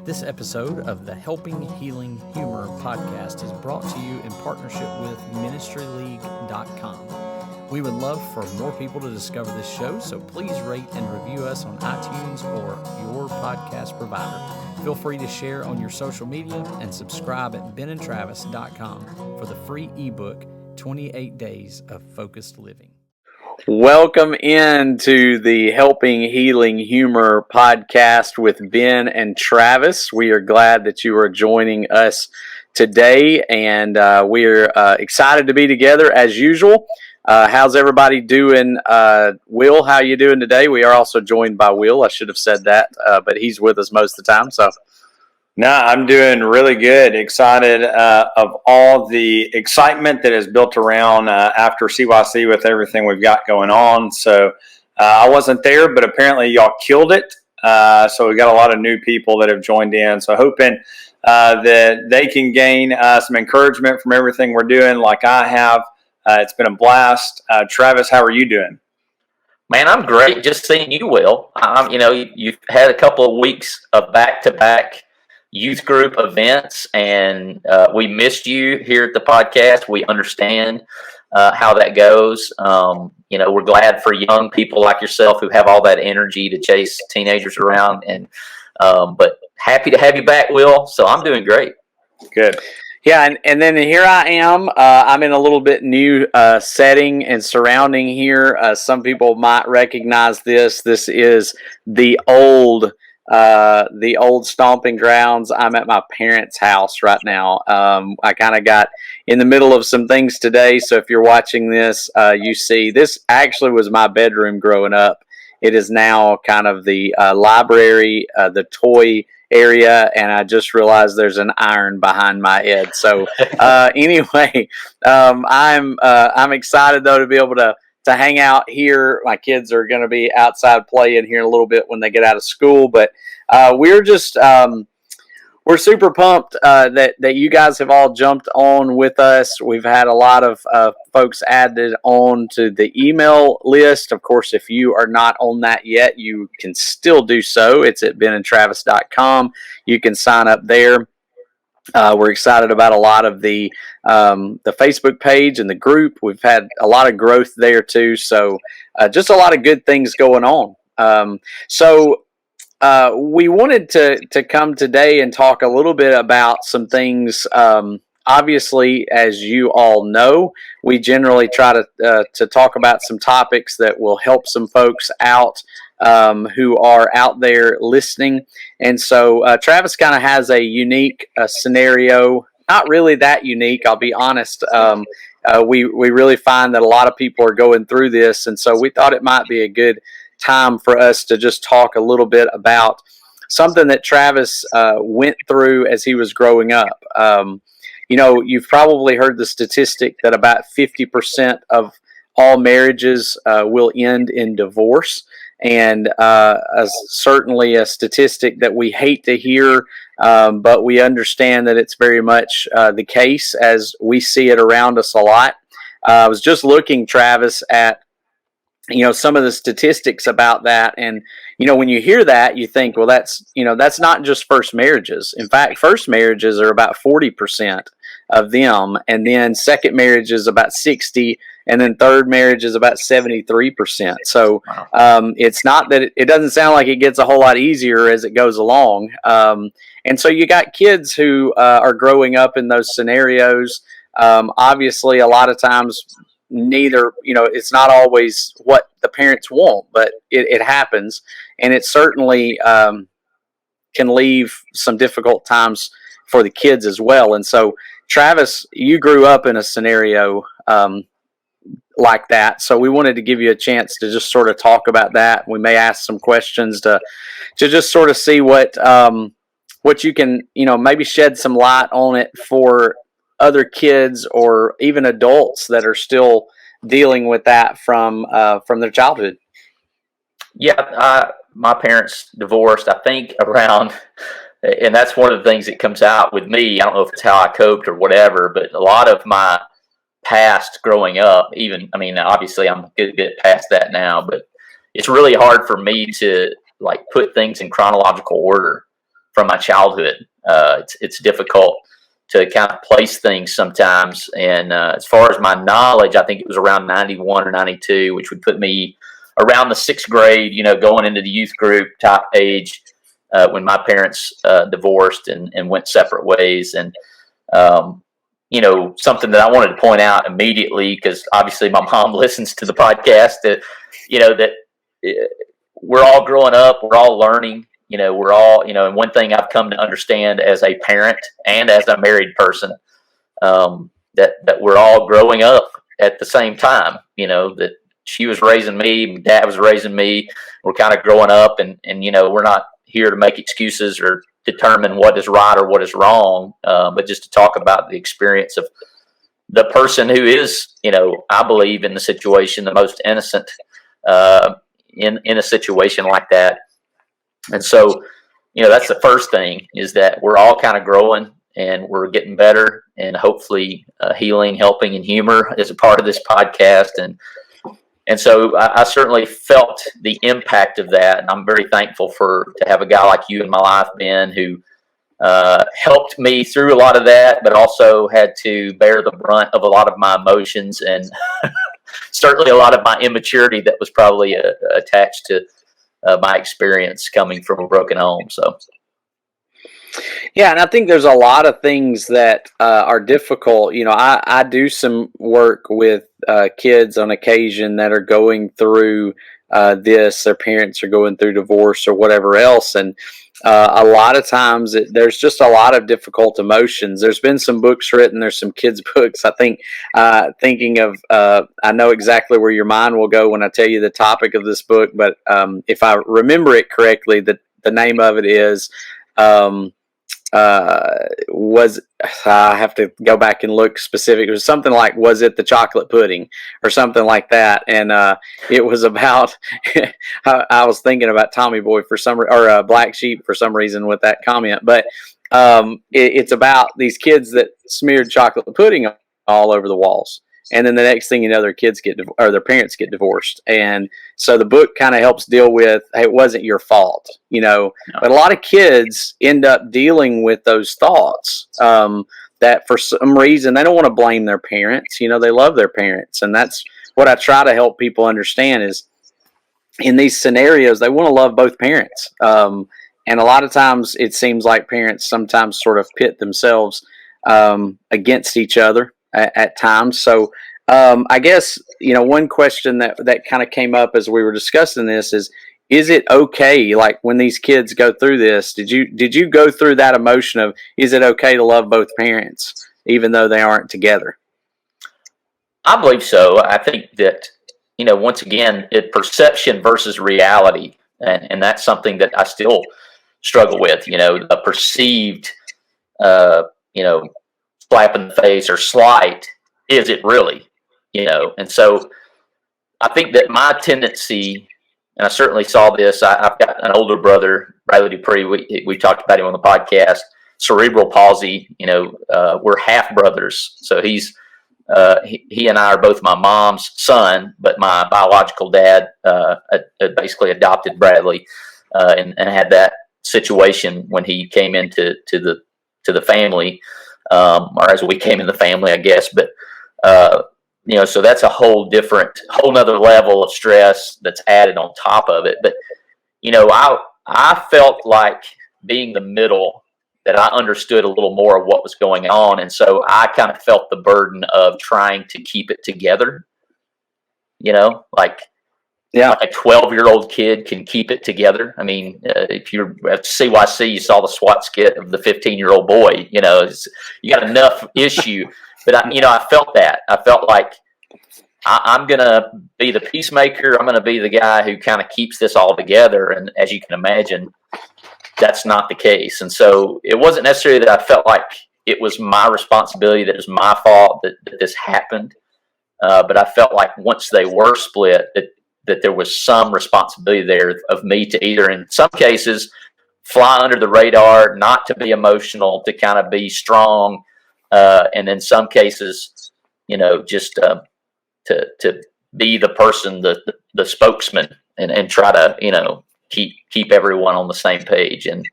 This episode of the Helping Healing Humor podcast is brought to you in partnership with ministryleague.com. We would love for more people to discover this show, so please rate and review us on iTunes or your podcast provider. Feel free to share on your social media and subscribe at benandtravis.com for the free ebook, 28 Days of Focused Living. Welcome into the Helping Healing Humor podcast with Ben and Travis. We are glad that you are joining us today, and we're excited to be together as usual. How's everybody doing? Will, how you doing today? We are also joined by Will. I should have said that, but he's with us most of the time. So, no, I'm doing really good. Excited of all the excitement that is built around after CYC with everything we've got going on. So I wasn't there, but apparently y'all killed it. So we got a lot of new people that have joined in. So hoping that they can gain some encouragement from everything we're doing like I have. It's been a blast. Travis, how are you doing? Man, I'm great. Just seeing you, Will. You've had a couple of weeks of back-to-back youth group events, and we missed you here at the podcast. We understand how that goes. We're glad for young people like yourself who have all that energy to chase teenagers around, and but happy to have you back, Will. So I'm doing great. Good. Yeah, and then here I am. I'm in a little bit new setting and surrounding here. Some people might recognize this. This is the old stomping grounds. I'm at my parents' house right now. I kind of got in the middle of some things today. So if you're watching this, you see this actually was my bedroom growing up. It is now kind of the library, the toy area, and I just realized there's an iron behind my head. So anyway, I'm excited though to be able to hang out here. My kids are going to be outside playing here in a little bit when they get out of school, but we're super pumped that you guys have all jumped on with us. We've had a lot of folks added on to the email list. Of course, if you are not on that yet, you can still do so. It's at benandtravis.com. You can sign up there. We're excited about a lot of the Facebook page and the group. We've had a lot of growth there too. So just a lot of good things going on. We wanted to come today and talk a little bit about some things. Obviously, as you all know, we generally try to talk about some topics that will help some folks out who are out there listening. And so Travis kind of has a unique scenario, not really that unique, I'll be honest. We really find that a lot of people are going through this. And so we thought it might be a good time for us to just talk a little bit about something that Travis went through as he was growing up. You've probably heard the statistic that about 50% of all marriages will end in divorce. And certainly a statistic that we hate to hear, but we understand that it's very much the case as we see it around us a lot. I was just looking, Travis, at some of the statistics about that. And, when you hear that, you think, well, that's not just first marriages. In fact, first marriages are about 40% of them. And then second marriage is about 60%. And then third marriage is about 73%. So it's not that it doesn't sound like it gets a whole lot easier as it goes along. And so you got kids who are growing up in those scenarios. Obviously, a lot of times, neither, it's not always what the parents want, but it happens. And it certainly can leave some difficult times for the kids as well. And so, Travis, you grew up in a scenario like that. So we wanted to give you a chance to just sort of talk about that. We may ask some questions to just sort of see what you can, maybe shed some light on it for other kids or even adults that are still dealing with that from their childhood. Yeah, my parents divorced, I think, around, and that's one of the things that comes out with me. I don't know if it's how I coped or whatever, but a lot of my past growing up, obviously I'm a good bit past that now, but it's really hard for me to put things in chronological order. from my childhood. It's difficult to kind of place things sometimes. And as far as my knowledge, I think it was around 91 or 92, which would put me around the 6th grade, going into the youth group type age, when my parents divorced and went separate ways. And, something that I wanted to point out immediately, because obviously my mom listens to the podcast, that we're all growing up, we're all learning, we're all, and one thing I've come to understand as a parent and as a married person, that we're all growing up at the same time, that she was raising me, dad was raising me, we're kind of growing up, and we're not here to make excuses or determine what is right or what is wrong, but just to talk about the experience of the person who is, I believe in the situation, the most innocent in a situation like that. And so, that's the first thing, is that we're all kind of growing and we're getting better, and hopefully healing, helping, and humor is a part of this podcast. And so I certainly felt the impact of that. And I'm very thankful to have a guy like you in my life, Ben, who helped me through a lot of that, but also had to bear the brunt of a lot of my emotions and certainly a lot of my immaturity that was probably attached to my experience coming from a broken home. So. Yeah, and I think there's a lot of things that are difficult. I do some work with kids on occasion that are going through this. Their parents are going through divorce or whatever else, and a lot of times there's just a lot of difficult emotions. There's been some books written. There's some kids' books. I think thinking of, I know exactly where your mind will go when I tell you the topic of this book, but if I remember it correctly, the name of it is. I have to go back and look specific. It was something like, was it the chocolate pudding or something like that? And it was about, I was thinking about Tommy Boy or Black Sheep for some reason with that comment. But it's about these kids that smeared chocolate pudding all over the walls. And then the next thing you know, their parents get divorced. And so the book kind of helps deal with, hey, it wasn't your fault, No. But a lot of kids end up dealing with those thoughts that for some reason they don't want to blame their parents. They love their parents. And that's what I try to help people understand is in these scenarios, they want to love both parents. And a lot of times it seems like parents sometimes sort of pit themselves against each other at times. So I guess, one question that kind of came up as we were discussing this is it okay, like when these kids go through this, did you go through that emotion of, is it okay to love both parents even though they aren't together? I believe so. I think that, once again, perception versus reality. And that's something that I still struggle with, a perceived, slap in the face or slight, is it really, and so I think that my tendency, and I certainly saw this, I've got an older brother, Bradley Dupree, we talked about him on the podcast, cerebral palsy, we're half brothers, so he and I are both my mom's son, but my biological dad basically adopted Bradley and had that situation when he came into the family, or as we came in the family, I guess. But, so that's a whole nother level of stress that's added on top of it. But, I felt like being the middle, that I understood a little more of what was going on. And so I kind of felt the burden of trying to keep it together, like a 12-year-old kid can keep it together. I mean, if you're at CYC, you saw the SWAT skit of the 15-year-old boy, you got enough issue. But, I felt that. I felt like I'm going to be the peacemaker. I'm going to be the guy who kind of keeps this all together. And as you can imagine, that's not the case. And so it wasn't necessarily that I felt like it was my responsibility, that it was my fault that this happened. But I felt like once they were split, that there was some responsibility there of me to either, in some cases, fly under the radar, not to be emotional, to kind of be strong, and in some cases, just to be the person, the spokesman, and try to keep everyone on the same page. And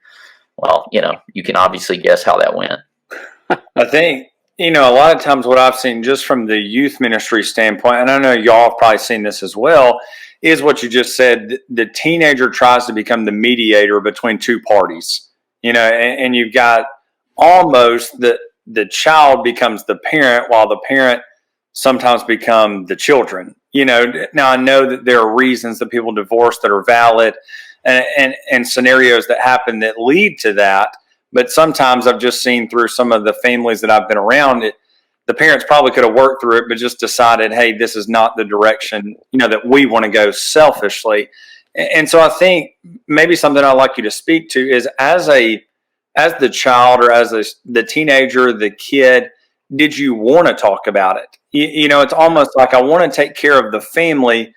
well, you can obviously guess how that went. I think, a lot of times what I've seen just from the youth ministry standpoint, and I know y'all have probably seen this as well, is what you just said. The teenager tries to become the mediator between two parties, and you've got almost the child becomes the parent while the parent sometimes become the children. Now I know that there are reasons that people divorce that are valid and scenarios that happen that lead to that. But sometimes I've just seen through some of the families that I've been around it, the parents probably could have worked through it, but just decided, hey, this is not the direction, that we want to go selfishly. And so I think maybe something I'd like you to speak to is as the child or as the teenager, the kid, did you want to talk about it? It's almost like I want to take care of the family,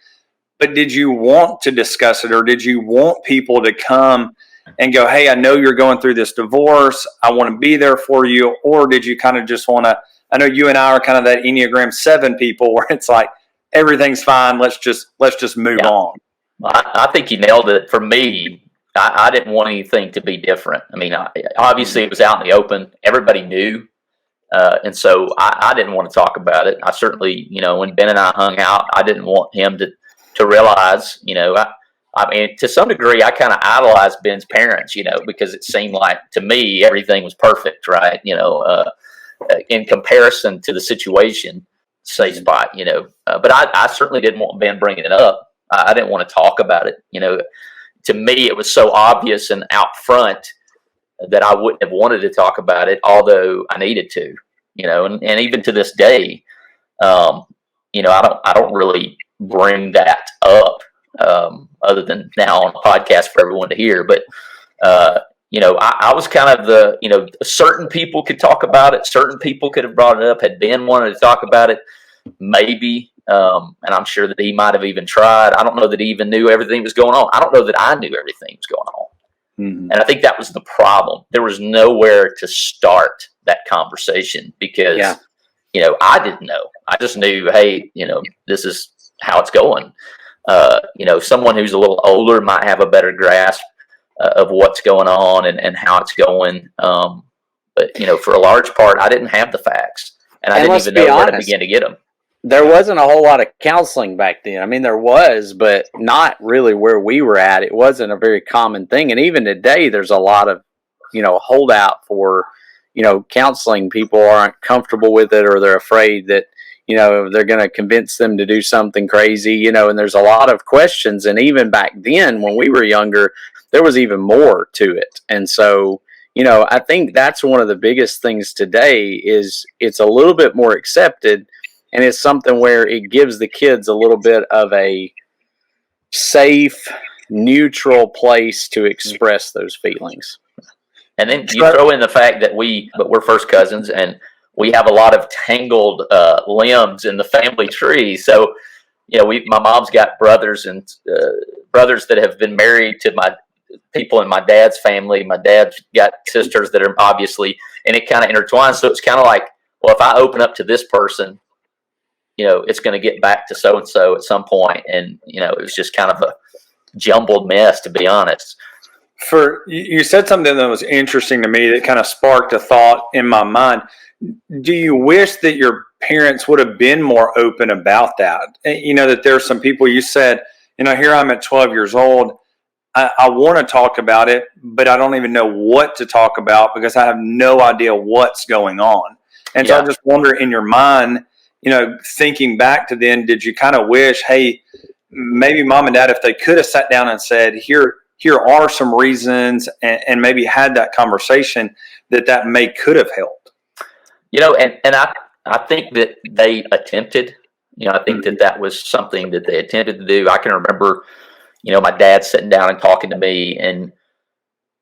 but did you want to discuss it, or did you want people to come and go, hey, I know you're going through this divorce, I want to be there for you? Or did you kind of just want to, I know you and I are kind of that Enneagram 7 people where it's like, everything's fine, let's just move on. I think you nailed it. For me, I didn't want anything to be different. I mean, obviously it was out in the open, everybody knew. And so I didn't want to talk about it. I certainly, when Ben and I hung out, I didn't want him to realize, I mean, to some degree, I kind of idolized Ben's parents, because it seemed like to me everything was perfect, right? In comparison to the situation, say Spot, but I certainly didn't want Ben bringing it up. I didn't want to talk about it. To me, it was so obvious and out front that I wouldn't have wanted to talk about it, although I needed to, and even to this day, I don't really bring that up. Other than now on a podcast for everyone to hear. But, I was kind of certain people could talk about it. Certain people could have brought it up. Had Ben wanted to talk about it, maybe. And I'm sure that he might have even tried. I don't know that he even knew everything was going on. I don't know that I knew everything was going on. Mm-hmm. And I think that was the problem. There was nowhere to start that conversation because, I didn't know. I just knew, hey, this is how it's going. Someone who's a little older might have a better grasp of what's going on and how it's going. But for a large part, I didn't have the facts, and I didn't even know where to begin to get them. There wasn't a whole lot of counseling back then. I mean, there was, but not really where we were at. It wasn't a very common thing. And even today, there's a lot of, holdout for, counseling. People aren't comfortable with it, or they're afraid that, they're going to convince them to do something crazy, and there's a lot of questions. And even back then, when we were younger, there was even more to it. And so, I think that's one of the biggest things today is it's a little bit more accepted. And it's something where it gives the kids a little bit of a safe, neutral place to express those feelings. And then you throw in the fact that we're first cousins, and we have a lot of tangled limbs in the family tree. So, my mom's got brothers and brothers that have been married to my people in my dad's family. My dad's got sisters that are obviously, and it kind of intertwines. So it's kind of like, well, if I open up to this person, it's going to get back to so-and-so at some point. And, it was just kind of a jumbled mess, to be honest. You said something that was interesting to me that kind of sparked a thought in my mind. Do you wish that your parents would have been more open about that? That there's some people, you said, here I'm at 12 years old. I want to talk about it, but I don't even know what to talk about because I have no idea what's going on. And so I just wonder, in your mind, thinking back to then, did you kind of wish, hey, maybe mom and dad, if they could have sat down and said, here are some reasons, and maybe had that conversation, that could have helped? And I think that they attempted. I think that was something that they attempted to do. I can remember, my dad sitting down and talking to me, and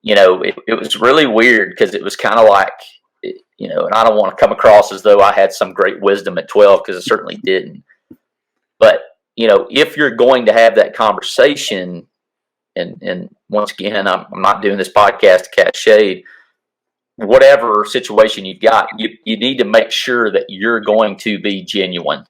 it was really weird because it was kind of like, and I don't want to come across as though I had some great wisdom at 12, because I certainly didn't. But if you're going to have that conversation, and once again, I'm not doing this podcast to cast shade. Whatever situation you've got, you need to make sure that you're going to be genuine.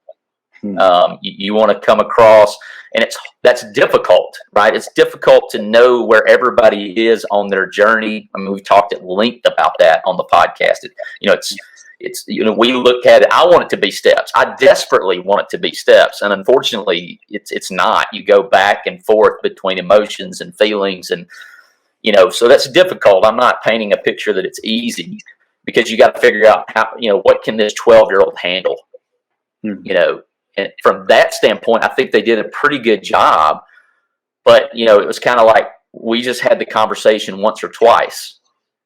You want to come across, and that's difficult, right? It's difficult to know where everybody is on their journey. I mean, we've talked at length about that on the podcast. We look at it. I want it to be steps. I desperately want it to be steps, and unfortunately, it's not. You go back and forth between emotions and feelings, and so that's difficult. I'm not painting a picture that it's easy, because you got to figure out how, what can this 12-year-old handle, And from that standpoint, I think they did a pretty good job. But, it was kind of like we just had the conversation once or twice.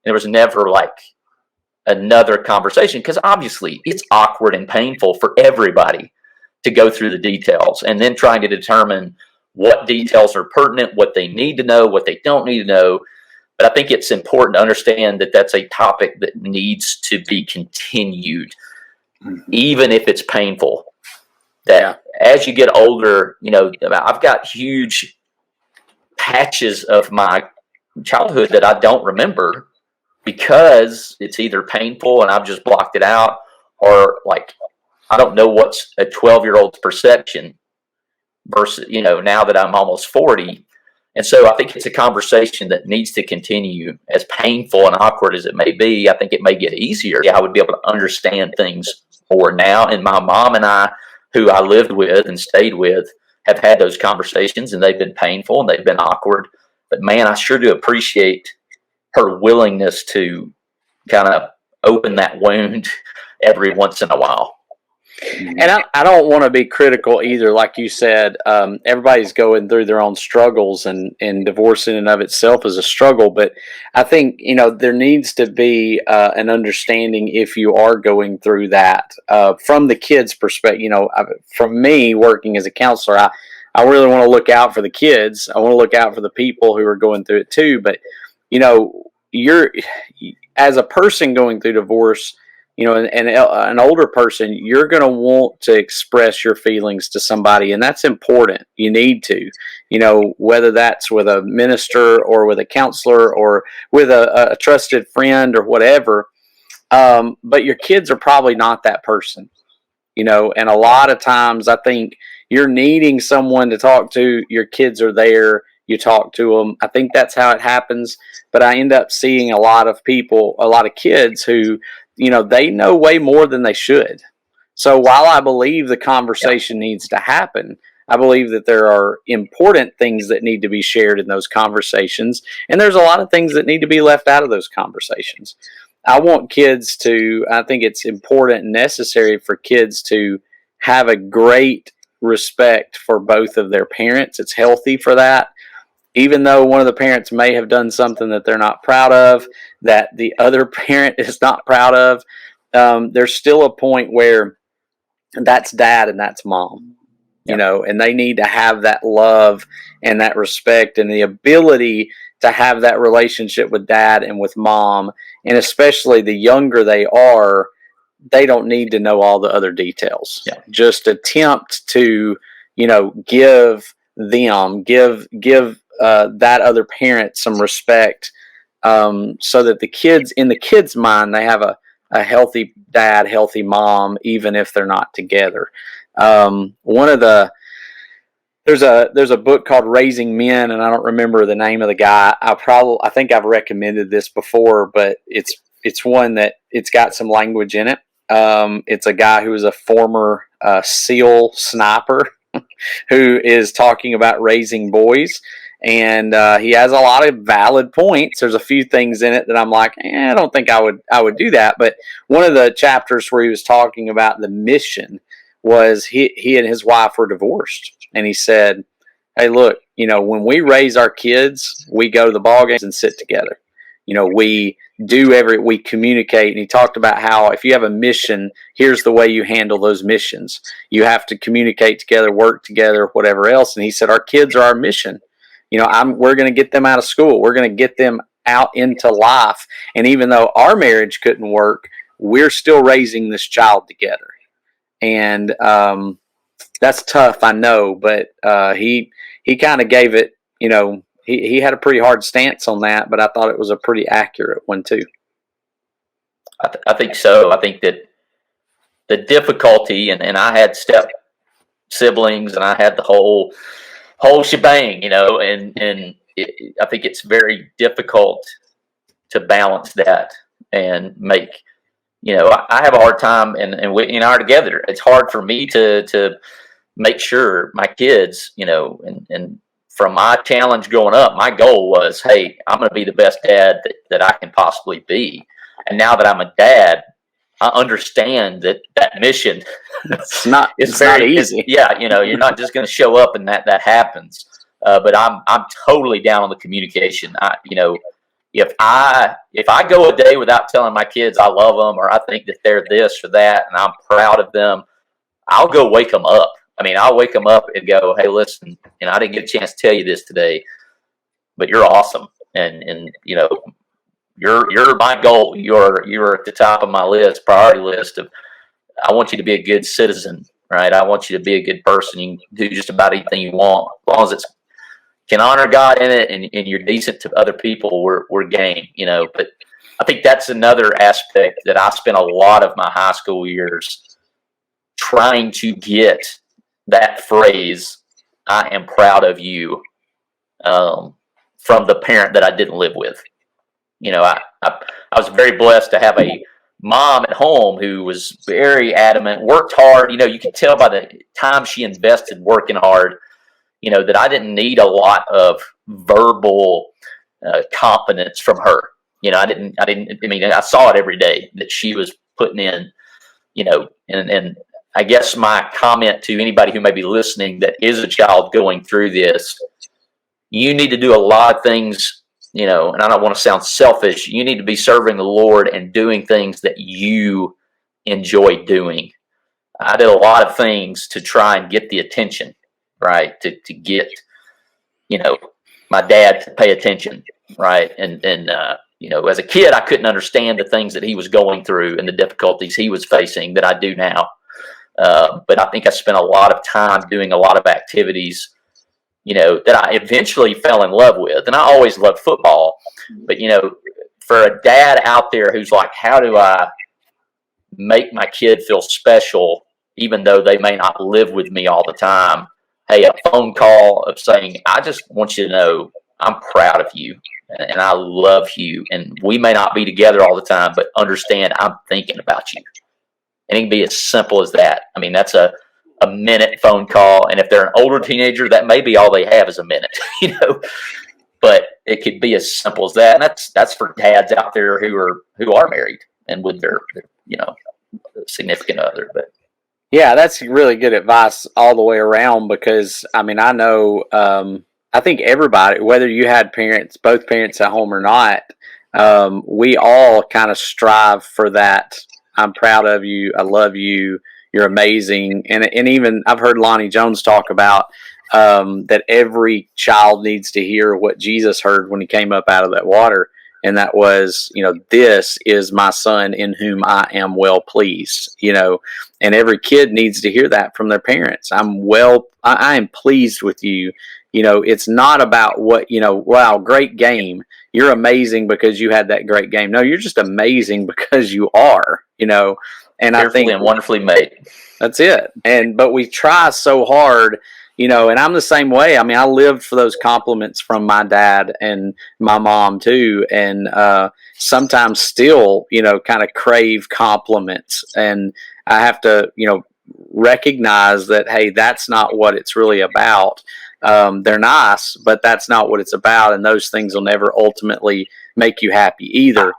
And there was never like another conversation, because obviously it's awkward and painful for everybody to go through the details and then trying to determine what details are pertinent, what they need to know, what they don't need to know. But I think it's important to understand that that's a topic that needs to be continued, even if it's painful. That as you get older, I've got huge patches of my childhood that I don't remember, because it's either painful and I've just blocked it out, or like I don't know what's a 12-year-old's perception versus, now that I'm almost 40. And so I think it's a conversation that needs to continue. As painful and awkward as it may be, I think it may get easier. I would be able to understand things more now. And my mom and I, who I lived with and stayed with, have had those conversations, and they've been painful and they've been awkward. But man, I sure do appreciate her willingness to kind of open that wound every once in a while. And I don't want to be critical either. Like you said, everybody's going through their own struggles, and divorce in and of itself is a struggle. But I think, there needs to be an understanding, if you are going through that, from the kids' perspective. From me working as a counselor, I really want to look out for the kids. I want to look out for the people who are going through it too. But, you're, as a person going through divorce, and an older person, you're going to want to express your feelings to somebody, and that's important. You need to, whether that's with a minister or with a counselor or with a trusted friend or whatever. But your kids are probably not that person, and a lot of times I think you're needing someone to talk to. Your kids are there. You talk to them. I think that's how it happens. But I end up seeing a lot of kids who, they know way more than they should. So while I believe the conversation needs to happen, I believe that there are important things that need to be shared in those conversations. And there's a lot of things that need to be left out of those conversations. I think it's important and necessary for kids to have a great respect for both of their parents. It's healthy for that. Even though one of the parents may have done something that they're not proud of, that the other parent is not proud of, there's still a point where that's dad and that's mom, and they need to have that love and that respect and the ability to have that relationship with dad and with mom. And especially the younger they are, they don't need to know all the other details. Just attempt to, give that other parent some respect, so that in the kids' mind, they have a healthy dad, healthy mom, even if they're not together. There's a book called Raising Men, and I don't remember the name of the guy. I think I've recommended this before, but it's one that it's got some language in it. It's a guy who is a former SEAL sniper who is talking about raising boys. And he has a lot of valid points. There's a few things in it that I'm like, I don't think I would do that. But one of the chapters where he was talking about the mission was he and his wife were divorced. And he said, hey, look, when we raise our kids, we go to the ball games and sit together. We communicate. And he talked about how if you have a mission, here's the way you handle those missions. You have to communicate together, work together, whatever else. And he said, our kids are our mission. We're going to get them out of school. We're going to get them out into life. And even though our marriage couldn't work, we're still raising this child together. And that's tough, I know. But he kind of gave it, he had a pretty hard stance on that. But I thought it was a pretty accurate one, too. I think so. I think that the difficulty, and I had siblings, and I had the whole shebang, and I think it's very difficult to balance that and make, I have a hard time, and we and I are together. It's hard for me to make sure my kids, and from my challenge growing up, my goal was, hey, I'm going to be the best dad that I can possibly be. And now that I'm a dad, I understand that mission It's not easy. you're not just going to show up and that happens. But I'm totally down on the communication. If I go a day without telling my kids I love them, or I think that they're this or that, and I'm proud of them, I'll go wake them up. I'll wake them up and go, hey, listen, I didn't get a chance to tell you this today, but you're awesome. And you're my goal. You're at the top of my priority list of, I want you to be a good citizen, right? I want you to be a good person. You can do just about anything you want, as long as it can honor God in it, and you're decent to other people. We're game, But I think that's another aspect that I spent a lot of my high school years trying to get that phrase, "I am proud of you," from the parent that I didn't live with. I was very blessed to have a mom at home who was very adamant, worked hard. You could tell by the time she invested working hard, that I didn't need a lot of verbal confidence from her. I saw it every day that she was putting in, and I guess my comment to anybody who may be listening that is a child going through this, you need to do a lot of things, and I don't want to sound selfish. You need to be serving the Lord and doing things that you enjoy doing. I did a lot of things to try and get the attention, right? To get, my dad to pay attention, right? And as a kid, I couldn't understand the things that he was going through and the difficulties he was facing that I do now. But I think I spent a lot of time doing a lot of activities, that I eventually fell in love with. And I always loved football. But, for a dad out there who's like, how do I make my kid feel special, even though they may not live with me all the time? Hey, a phone call of saying, I just want you to know I'm proud of you and I love you. And we may not be together all the time, but understand I'm thinking about you. And it can be as simple as that. That's a minute phone call. And if they're an older teenager, that may be all they have is a minute, but it could be as simple as that. And that's for dads out there who are married and with their significant other. But yeah, that's really good advice all the way around, because I know, I think everybody, whether you had both parents at home or not, we all kind of strive for that. I'm proud of you. I love you. You're amazing. And even I've heard Lonnie Jones talk about that every child needs to hear what Jesus heard when he came up out of that water. And that was, this is my son in whom I am well pleased, and every kid needs to hear that from their parents. I am pleased with you. It's not about what, wow, great game. You're amazing because you had that great game. No, you're just amazing because you are, and fearfully I think and wonderfully made. That's it. But we try so hard, and I'm the same way. I lived for those compliments from my dad and my mom too. And sometimes still, kind of crave compliments. And I have to, recognize that, hey, that's not what it's really about. They're nice, but that's not what it's about. And those things will never ultimately make you happy either.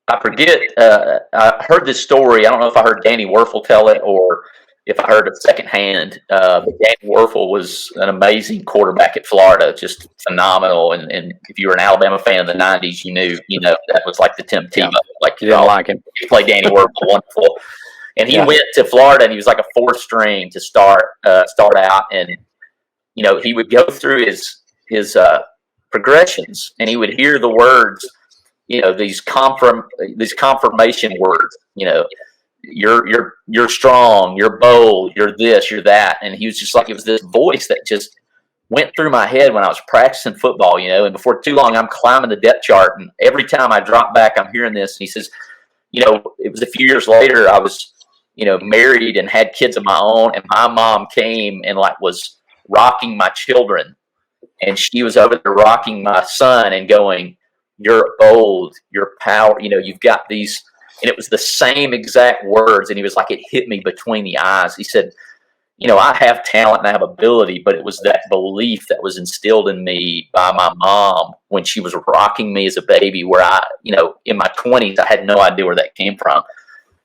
I forget. I heard this story. I don't know if I heard Danny Werfel tell it or if I heard it secondhand. But Danny Werfel was an amazing quarterback at Florida, just phenomenal. And if you were an Alabama fan in the '90s, you knew that was like the Tim Tebow. Like you didn't like him. He played Danny Werfel, wonderful. And he went to Florida, and he was like a fourth string to start out. And he would go through his progressions, and he would hear the words. These confirmation words, you're strong, you're bold, you're this, you're that. And he was just like, it was this voice that just went through my head when I was practicing football, and before too long, I'm climbing the depth chart. And every time I drop back, I'm hearing this. And he says, it was a few years later, I was married and had kids of my own, and my mom came and like was rocking my children, and she was over there rocking my son and going, "You're old, you're power, you've got these," and it was the same exact words, and he was like, it hit me between the eyes. He said, I have talent and I have ability, but it was that belief that was instilled in me by my mom when she was rocking me as a baby, where in my 20s, I had no idea where that came from.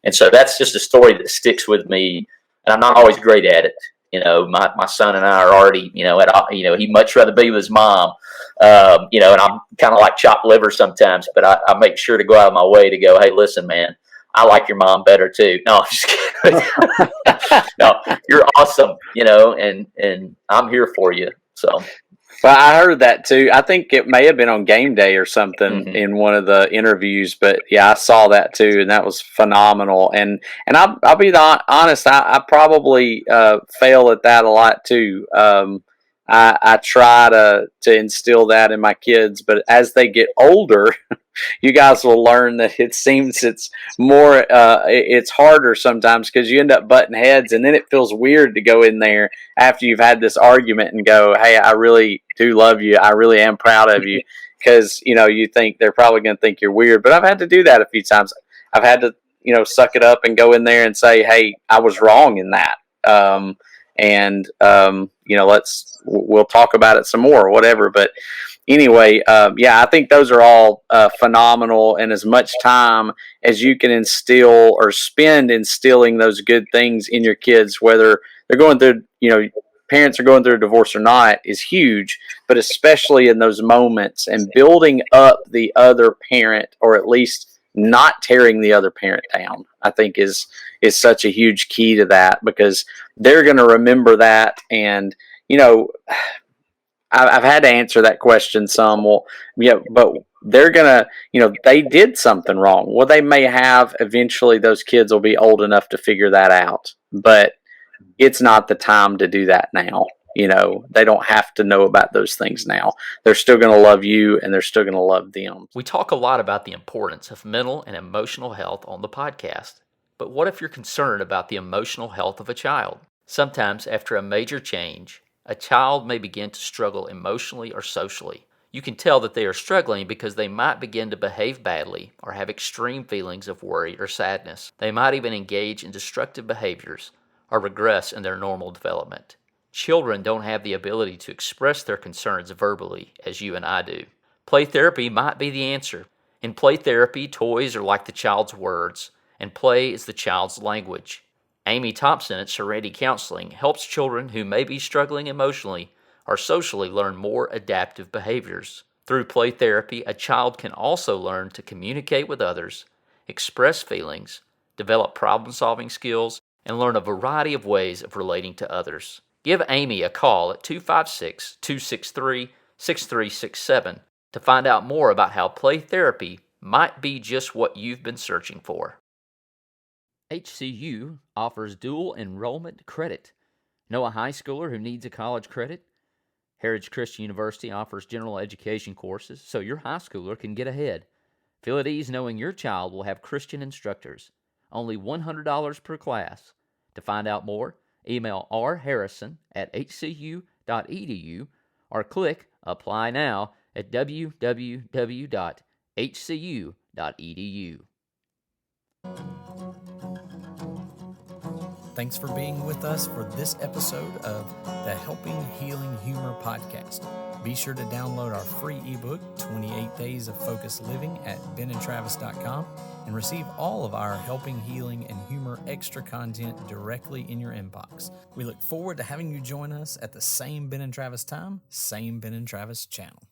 And so that's just a story that sticks with me. And I'm not always great at it. My son and I are already, he'd much rather be with his mom, and I'm kind of like chopped liver sometimes, but I make sure to go out of my way to go, hey, listen, man, I like your mom better too. No, I'm just kidding. No, you're awesome, and I'm here for you. So. Well, I heard that too. I think it may have been on Game Day or something Mm-hmm. in one of the interviews, but yeah, I saw that too, and that was phenomenal. And I'll be honest, I probably fail at that a lot too. I try to instill that in my kids, but as they get older, you guys will learn that it seems it's more it's harder sometimes because you end up butting heads, and then it feels weird to go in there after you've had this argument and go, hey, I really do love you, I really am proud of you, because you think they're probably going to think you're weird. But I've had to do that a few times. I've had to suck it up and go in there and say, hey, I was wrong in that, we'll talk about it some more or whatever. But anyway, I think those are all phenomenal, and as much time as you can instill or spend instilling those good things in your kids, whether they're going through, parents are going through a divorce or not, is huge. But especially in those moments, and building up the other parent, or at least not tearing the other parent down, I think is such a huge key to that, because they're going to remember that. And I've had to answer that question some. Well, yeah, but they're gonna, they did something wrong. Well, they may have. Eventually, those kids will be old enough to figure that out. But it's not the time to do that now. They don't have to know about those things now. They're still going to love you, and they're still going to love them. We talk a lot about the importance of mental and emotional health on the podcast. But what if you're concerned about the emotional health of a child? Sometimes, after a major change, a child may begin to struggle emotionally or socially. You can tell that they are struggling because they might begin to behave badly or have extreme feelings of worry or sadness. They might even engage in destructive behaviors or regress in their normal development. Children don't have the ability to express their concerns verbally as you and I do. Play therapy might be the answer. In play therapy, toys are like the child's words, and play is the child's language. Amy Thompson at Serenity Counseling helps children who may be struggling emotionally or socially learn more adaptive behaviors. Through play therapy, a child can also learn to communicate with others, express feelings, develop problem-solving skills, and learn a variety of ways of relating to others. Give Amy a call at 256-263-6367 to find out more about how play therapy might be just what you've been searching for. HCU offers dual enrollment credit. Know a high schooler who needs a college credit? Heritage Christian University offers general education courses so your high schooler can get ahead. Feel at ease knowing your child will have Christian instructors. Only $100 per class. To find out more, email rharrison@hcu.edu or click Apply Now at www.hcu.edu. Thanks for being with us for this episode of the Helping Healing Humor podcast. Be sure to download our free ebook, 28 Days of Focused Living, at benandtravis.com and receive all of our Helping Healing and Humor extra content directly in your inbox. We look forward to having you join us at the same Ben and Travis time, same Ben and Travis channel.